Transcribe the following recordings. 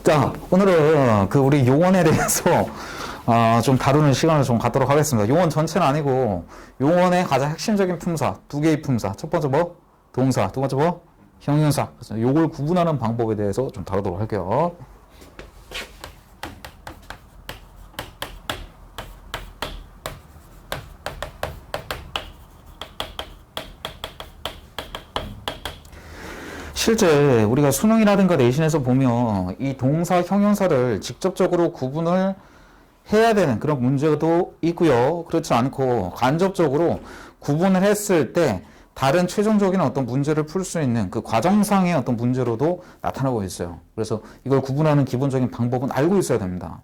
자, 오늘은 그 우리 용언에 대해서 좀 다루는 시간을 좀 갖도록 하겠습니다. 용언 전체는 아니고 용언의 가장 핵심적인 품사, 두 개의 품사. 첫 번째 뭐? 동사. 두 번째 뭐? 형용사. 그래서 요걸 구분하는 방법에 대해서 좀 다루도록 할게요. 실제 우리가 수능이라든가 내신에서 보면 이 동사, 형용사를 직접적으로 구분을 해야 되는 그런 문제도 있고요. 그렇지 않고 간접적으로 구분을 했을 때 다른 최종적인 어떤 문제를 풀 수 있는 그 과정상의 어떤 문제로도 나타나고 있어요. 그래서 이걸 구분하는 기본적인 방법은 알고 있어야 됩니다.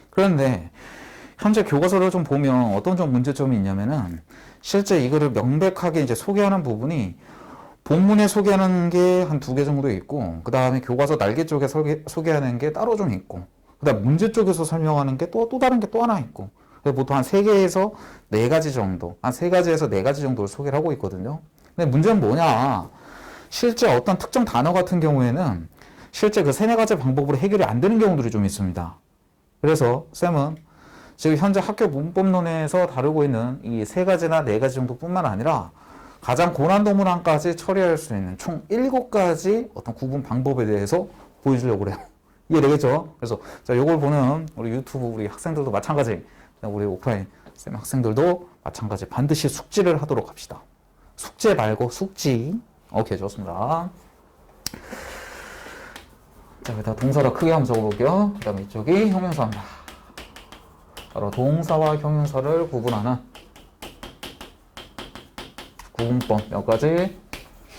그런데 현재 교과서를 좀 보면 어떤 좀 문제점이 있냐면은 실제 이거를 명백하게 이제 소개하는 부분이 본문에 소개하는 게 한 두 개 정도 있고, 그 다음에 교과서 날개 쪽에 소개하는 게 따로 좀 있고, 그 다음 문제 쪽에서 설명하는 게 또 다른 게 또 하나 있고, 보통 한 3개에서 4가지 정도, 한 3가지에서 4가지 정도를 소개를 하고 있거든요. 근데 문제는 뭐냐? 실제 어떤 특정 단어 같은 경우에는 실제 그 3-4가지 방법으로 해결이 안 되는 경우들이 좀 있습니다. 그래서 쌤은 지금 현재 학교 문법론에서 다루고 있는 이 3가지나 4가지 정도뿐만 아니라 가장 고난도 문항까지 처리할 수 있는 총 7가지 어떤 구분 방법에 대해서 보여주려고 그래요. 이해되겠죠? 그래서 자, 요걸 보는 우리 유튜브 우리 학생들도 마찬가지, 우리 오프라인 쌤 학생들도 마찬가지 반드시 숙지를 하도록 합시다. 숙제 말고 숙지. 오케이, 좋습니다. 자, 여기다 동사로 크게 한번 적어볼게요. 그 다음에 이쪽이 형용사입니다. 바로 동사와 형용사를 구분하는 구분법 몇 가지?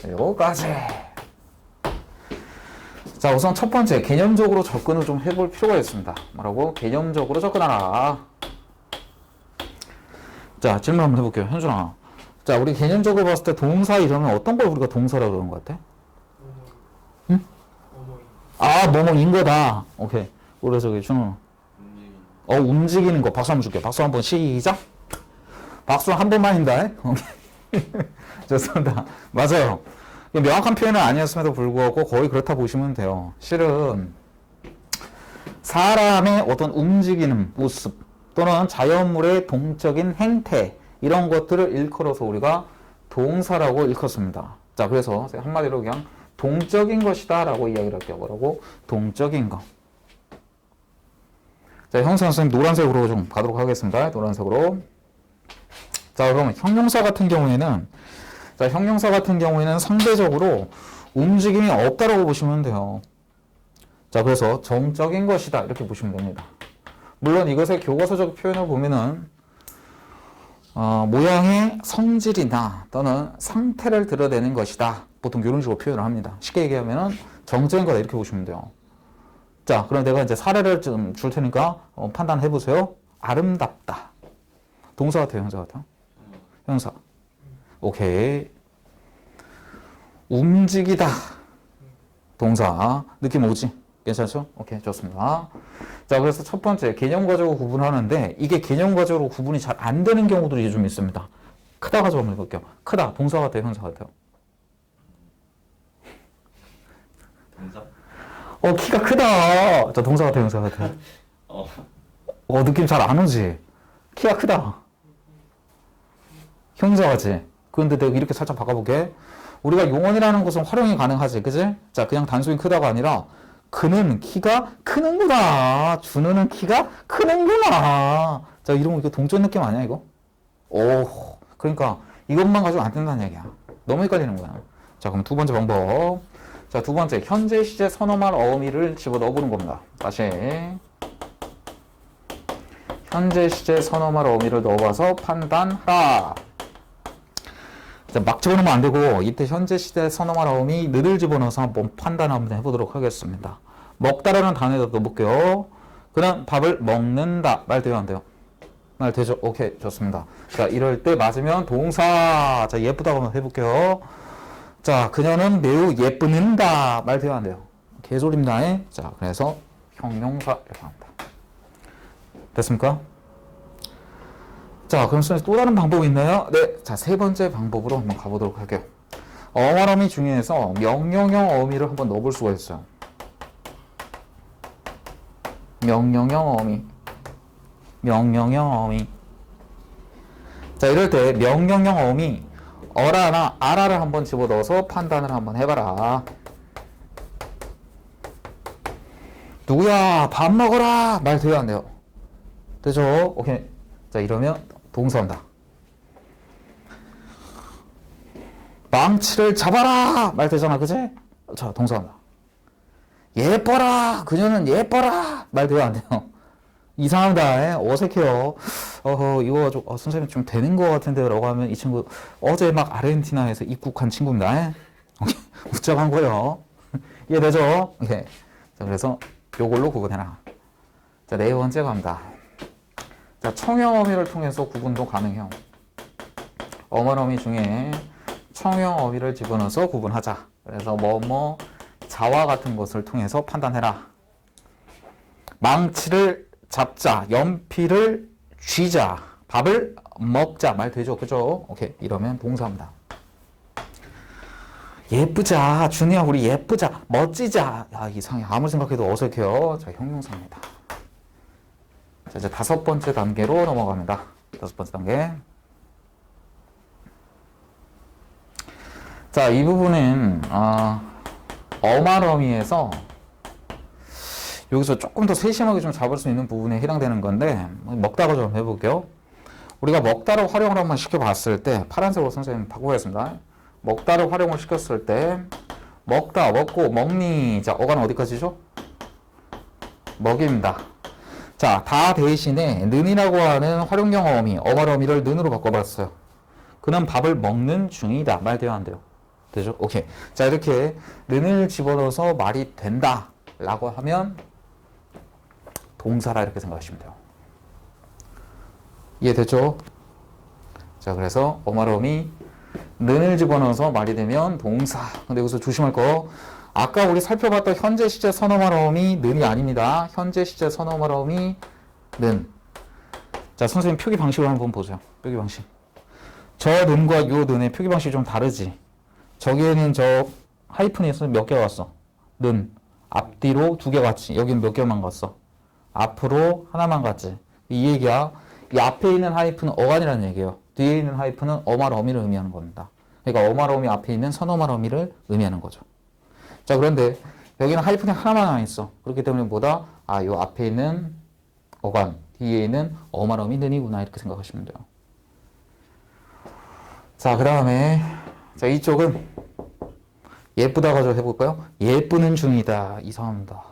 요거까지. 자, 우선 첫 번째 개념적으로 접근을 좀 해볼 필요가 있습니다. 뭐라고? 개념적으로 접근하라. 자, 질문 한번 해볼게요. 현준아. 자, 우리 개념적으로 봤을 때 동사 이러면 어떤 걸 우리가 동사라고 그러는 것 같아? 응? 아, 뭐뭐인 거다. 오케이. 우리 저기 준호. 움직이는 거. 박수 한번 줄게요. 박수 한번 시작. 박수 한 번만인다. 오케이. 좋습니다. 맞아요. 명확한 표현은 아니었음에도 불구하고 거의 그렇다 보시면 돼요. 실은 사람의 어떤 움직이는 모습 또는 자연물의 동적인 행태 이런 것들을 일컬어서 우리가 동사라고 일컫습니다. 자, 그래서 한마디로 그냥 동적인 것이다 라고 이야기를 할게요. 뭐라고? 동적인 것. 자, 형사 선생님 노란색으로 좀 가도록 하겠습니다. 노란색으로. 자, 그러면 형용사 같은 경우에는 상대적으로 움직임이 없다라고 보시면 돼요. 자, 그래서 정적인 것이다 이렇게 보시면 됩니다. 물론 이것의 교과서적 표현을 보면은 모양의 성질이나 또는 상태를 드러내는 것이다. 보통 이런 식으로 표현을 합니다. 쉽게 얘기하면은 정적인 거다 이렇게 보시면 돼요. 자, 그럼 내가 이제 사례를 좀 줄 테니까 판단해 보세요. 아름답다. 동사 같아요, 형사 같아요? 형사. 오케이. 움직이다. 동사. 느낌 오지? 괜찮죠? 오케이, 좋습니다. 자, 그래서 첫 번째, 개념 가지고 구분하는데, 이게 개념 가지고 구분이 잘 안 되는 경우들이 좀 있습니다. 크다 가지고 한번 해볼게요. 크다. 동사 같아요, 형사 같아요? 동사? 키가 크다. 자, 동사 같아요, 형사 같아요? 느낌 잘 안 오지? 키가 크다. 형사하지. 그런데 내가 이렇게 살짝 바꿔볼게. 우리가 용언이라는 것은 활용이 가능하지, 그지? 자, 그냥 단순히 크다가 아니라 그는 키가 크는구나. 준우는 키가 크는구나. 자, 이러면 이거 동전 느낌 아니야, 이거? 그러니까 이것만 가지고 안 된다는 얘기야. 너무 헷갈리는 거야. 자, 그럼 두 번째 방법. 자, 두 번째 현재 시제 선어말 어미를 집어넣어 보는 겁니다. 다시. 현재 시제 선어말 어미를 넣어봐서 판단하라. 막 집어넣으면 안 되고 이때 현재 시제 선어말 어미 느를 집어넣어서 한번 판단 한번 해보도록 하겠습니다. 먹다라는 단어에다 넣어볼게요. 그냥 밥을 먹는다. 말 돼요, 안 돼요? 말 되죠? 오케이, 좋습니다. 자, 이럴 때 맞으면 동사. 자, 예쁘다고 한번 해볼게요. 자, 그녀는 매우 예쁘는다. 말 돼요, 안 돼요? 개소리입니다. 자, 그래서 형용사 이렇게 합니다. 됐습니까? 자, 그럼 또 다른 방법이 있나요? 네. 자, 세 번째 방법으로 한번 가보도록 할게요. 어원어미 중에서 명령형 어미를 한번 넣어볼 수가 있어요. 명령형 어미. 명령형 어미. 자, 이럴 때 명령형 어미 어라나 아라를 한번 집어넣어서 판단을 한번 해봐라. 누구야? 밥 먹어라! 말 돼요, 안 돼요? 되죠? 오케이. 자, 이러면 동사 온다. 망치를 잡아라! 말 되잖아, 그치? 자, 동사 온다. 예뻐라! 그녀는 예뻐라! 말 돼요, 안 돼요? 이상합니다. 어색해요. 이거 좀, 선생님 좀 되는 것 같은데요? 라고 하면 이 친구 어제 막 아르헨티나에서 입국한 친구입니다. 웃자고 한 거예요. 이해되죠? 예. 자, 그래서 요걸로 구분해라. 자, 네 번째 갑니다. 자, 청형 어미를 통해서 구분도 가능해요. 어말 어미 중에 청형 어미를 집어넣어서 구분하자. 그래서 뭐뭐 자와 같은 것을 통해서 판단해라. 망치를 잡자, 연필을 쥐자, 밥을 먹자. 말 되죠? 그죠? 오케이. 이러면 동사입니다. 예쁘자. 준이야, 우리 예쁘자. 멋지자. 야, 이상해. 아무리 생각해도 어색해요. 자, 형용사입니다. 자, 이제 다섯 번째 단계로 넘어갑니다. 다섯 번째 단계. 자, 이 부분은, 어말어미에서 여기서 조금 더 세심하게 좀 잡을 수 있는 부분에 해당되는 건데, 먹다가 좀 해볼게요. 우리가 먹다를 활용을 한번 시켜봤을 때, 파란색으로 선생님 바꾸겠습니다. 먹다를 활용을 시켰을 때, 먹다, 먹고, 먹니. 자, 어간은 어디까지죠? 먹입니다. 자, 다 대신에 는이라고 하는 활용형 어미, 어말 어미를 는으로 바꿔봤어요. 그는 밥을 먹는 중이다. 말 돼요, 안 돼요? 되죠? 오케이. 자, 이렇게 는을 집어넣어서 말이 된다. 라고 하면 동사라 이렇게 생각하시면 돼요. 이해됐죠? 자, 그래서 어말어미 는을 집어넣어서 말이 되면 동사. 근데 여기서 조심할 거, 아까 우리 살펴봤던 현재 시제 선어말어미 는이 아닙니다. 현재 시제 선어말어미 는. 자, 선생님 표기 방식을 한번 보세요. 표기 방식. 저 는과 요 는의 표기 방식이 좀 다르지. 저기에는 저 하이픈이 있으면 몇 개가 왔어? 는. 앞뒤로 두 개 갔지. 여기는 몇 개만 갔어? 앞으로 하나만 갔지. 이 얘기야. 이 앞에 있는 하이픈은 어간이라는 얘기예요. 뒤에 있는 하이픈은 어말 어미를 의미하는 겁니다. 그러니까 어말 어미 앞에 있는 선어말 어미를 의미하는 거죠. 자, 그런데 여기는 하이픈이 하나만 안 있어. 그렇기 때문에 뭐다? 요 앞에 있는 어간, 뒤에 있는 어말 어미 는이구나. 이렇게 생각하시면 돼요. 자, 그 다음에 자, 이쪽은 예쁘다 가지고 해볼까요? 예쁘는 중이다. 이상합니다.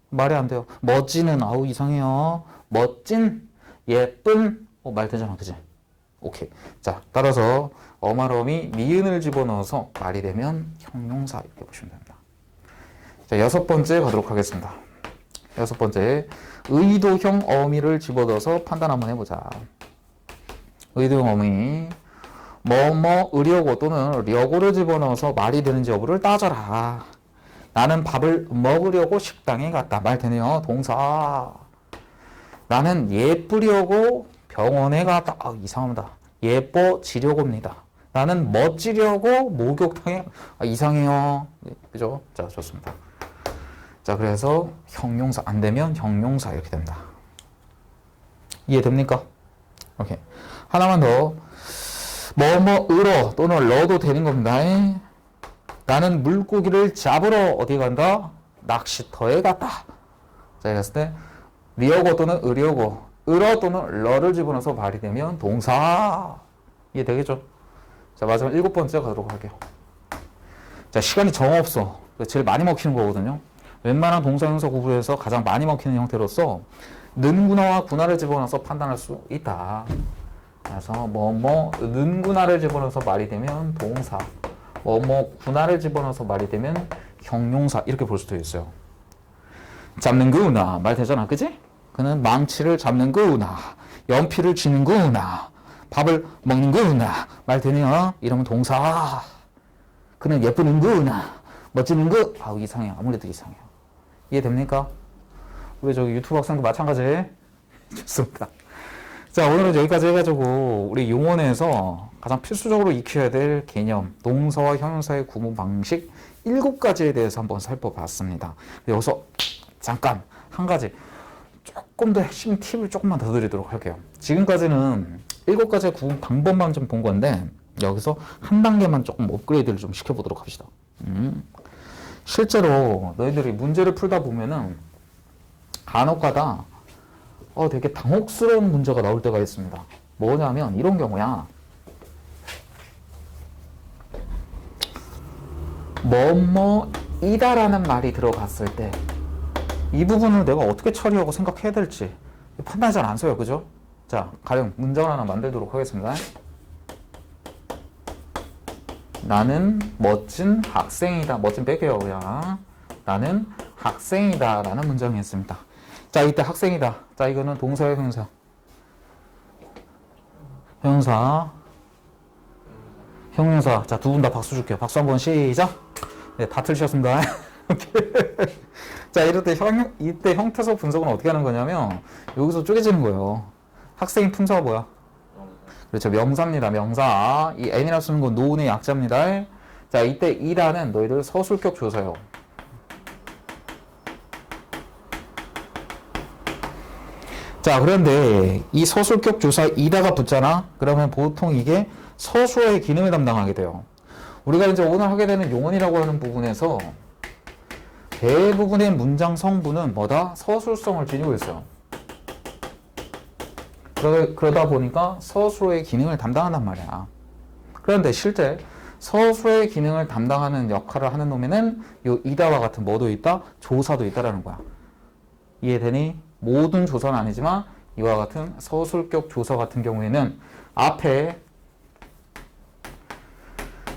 말이 안 돼요. 멋지는 아우 이상해요. 멋진, 예쁜 말 되잖아, 그지? 오케이. 자, 따라서 어말어미 니은을 집어넣어서 말이 되면 형용사 이렇게 보시면 됩니다. 자, 여섯 번째 가도록 하겠습니다. 여섯 번째, 의도형 어미를 집어넣어서 판단 한번 해보자. 의도형 어미, 뭐뭐 의려고 또는 려고를 집어넣어서 말이 되는지 여부를 따져라. 나는 밥을 먹으려고 식당에 갔다. 말 되네요. 동사. 나는 예쁘려고 병원에 갔다. 이상합니다. 예뻐지려고입니다. 나는 멋지려고 목욕탕에 이상해요. 네, 그죠? 자, 좋습니다. 자, 그래서 형용사 안 되면 형용사 이렇게 됩니다. 이해됩니까? 오케이. 하나만 더. 뭐뭐으로 또는 러도 되는 겁니다. 나는 물고기를 잡으러 어디 간다? 낚시터에 갔다. 자, 이랬을 때 리어고 또는 의려고, 으러 또는 러를 집어넣어서 말이 되면 동사. 이해되겠죠? 자, 마지막 일곱 번째 가도록 할게요. 자, 시간이 정 없어. 제일 많이 먹히는 거거든요. 웬만한 동사 형용사 구분에서 가장 많이 먹히는 형태로서 는구나와 구나를 집어넣어서 판단할 수 있다. 그래서 는구나를 집어넣어서 말이 되면 동사, 구나를 집어넣어서 말이 되면 형용사 이렇게 볼 수도 있어요. 잡는구나 말 되잖아, 그지? 그는 망치를 잡는구나, 연필을 쥐는구나, 밥을 먹는구나 말 되네요. 이러면 동사. 그는 예쁘는구나, 멋지는구. 이상해. 아무래도 이상해요. 이해됩니까? 우리 저기 유튜브 학생도 마찬가지. 좋습니다. 자, 오늘은 여기까지 해가지고 우리 용언에서 가장 필수적으로 익혀야 될 개념, 동사와 형용사의 구분 방식 7가지에 대해서 한번 살펴봤습니다. 여기서 잠깐 한 가지, 조금 더 핵심 팁을 조금만 더 드리도록 할게요. 지금까지는 7가지의 구분 방법만 좀 본 건데 여기서 한 단계만 조금 업그레이드를 좀 시켜보도록 합시다. 실제로 너희들이 문제를 풀다 보면은 간혹가다 되게 당혹스러운 문제가 나올 때가 있습니다. 뭐냐면 이런 경우야. 뭐뭐이다라는 말이 들어갔을 때 이 부분을 내가 어떻게 처리하고 생각해야 될지 판단이 잘 안 서요. 그죠? 자, 가령 문장을 하나 만들도록 하겠습니다. 나는 멋진 학생이다. 멋진 빼게요, 그냥. 나는 학생이다. 라는 문장이 있습니다. 자, 이때 학생이다. 자, 이거는 동사예요, 형용사? 형용사. 자, 두 분 다 박수 줄게요. 박수 한번 시작. 네, 다 틀리셨습니다. 자, 이때 형태소 분석은 어떻게 하는 거냐면, 여기서 쪼개지는 거예요. 학생의 품사가 뭐야? 그렇죠. 명사입니다. 명사. 이 n이라고 쓰는 건 노운의 약자입니다. 자, 이때 이라는 너희들 서술격 조사예요. 자, 그런데 이 서술격 조사 이다가 붙잖아? 그러면 보통 이게 서술어의 기능을 담당하게 돼요. 우리가 이제 오늘 하게 되는 용언이라고 하는 부분에서 대부분의 문장 성분은 뭐다? 서술성을 지니고 있어요. 그러다 보니까 서술어의 기능을 담당한단 말이야. 그런데 실제 서술어의 기능을 담당하는 역할을 하는 놈에는 요 이다와 같은 뭐도 있다? 조사도 있다라는 거야. 이해되니? 모든 조사는 아니지만 이와 같은 서술격 조사 같은 경우에는 앞에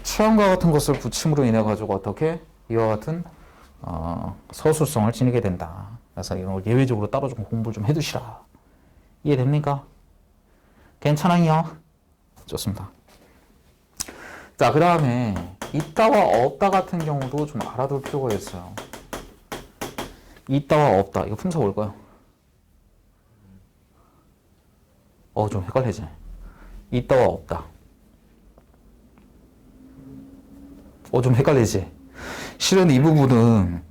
취함과 같은 것을 붙임으로 인해 가지고 어떻게 이와 같은 서술성을 지니게 된다. 그래서 이런 걸 예외적으로 따로 좀 공부를 좀 해두시라. 이해됩니까? 괜찮아요? 좋습니다. 자, 그 다음에 있다와 없다 같은 경우도 좀 알아둘 필요가 있어요. 있다와 없다. 이거 품사 뭘까요? 좀 헷갈리지? 있다와 없다. 좀 헷갈리지? 실은 이 부분은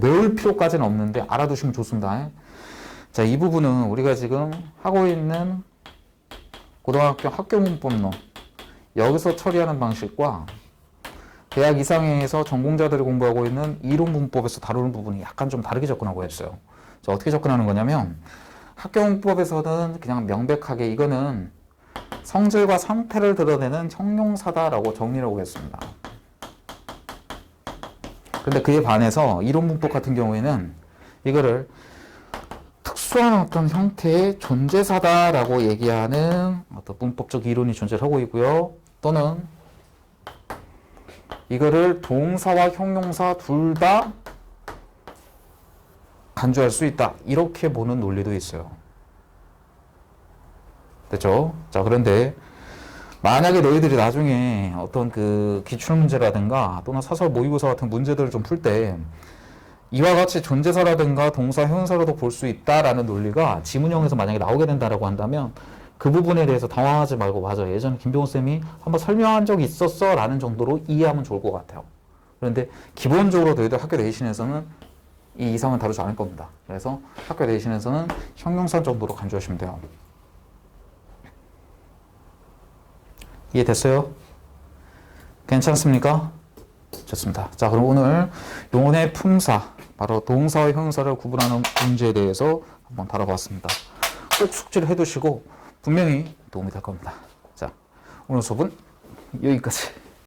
외울 필요까지는 없는데 알아두시면 좋습니다. 자, 이 부분은 우리가 지금 하고 있는 고등학교 학교 문법론 여기서 처리하는 방식과 대학 이상에서 전공자들이 공부하고 있는 이론 문법에서 다루는 부분이 약간 좀 다르게 접근하고 있어요. 자, 어떻게 접근하는 거냐면 학교 문법에서는 그냥 명백하게 이거는 성질과 상태를 드러내는 형용사다라고 정리를 하고 있습니다. 근데 그에 반해서 이론 문법 같은 경우에는 이거를 특수한 어떤 형태의 존재사다라고 얘기하는 어떤 문법적 이론이 존재를 하고 있고요. 또는 이거를 동사와 형용사 둘 다 간주할 수 있다. 이렇게 보는 논리도 있어요. 됐죠? 자, 그런데 만약에 너희들이 나중에 어떤 그 기출문제라든가 또는 사설 모의고사 같은 문제들을 좀 풀 때 이와 같이 존재사라든가 동사, 형용사로도 볼 수 있다라는 논리가 지문형에서 만약에 나오게 된다라고 한다면 그 부분에 대해서 당황하지 말고 맞아. 예전에 김병호 쌤이 한번 설명한 적이 있었어 라는 정도로 이해하면 좋을 것 같아요. 그런데 기본적으로 너희들 학교 내신에서는 이 이상은 다루지 않을 겁니다. 그래서 학교 내신에서는 형용사 정도로 간주하시면 돼요. 이해됐어요? 괜찮습니까? 좋습니다. 자, 그럼 오늘 용언의 품사, 바로 동사와 형용사를 구분하는 문제에 대해서 한번 다뤄봤습니다. 꼭 숙지를 해두시고 분명히 도움이 될 겁니다. 자, 오늘 수업은 여기까지.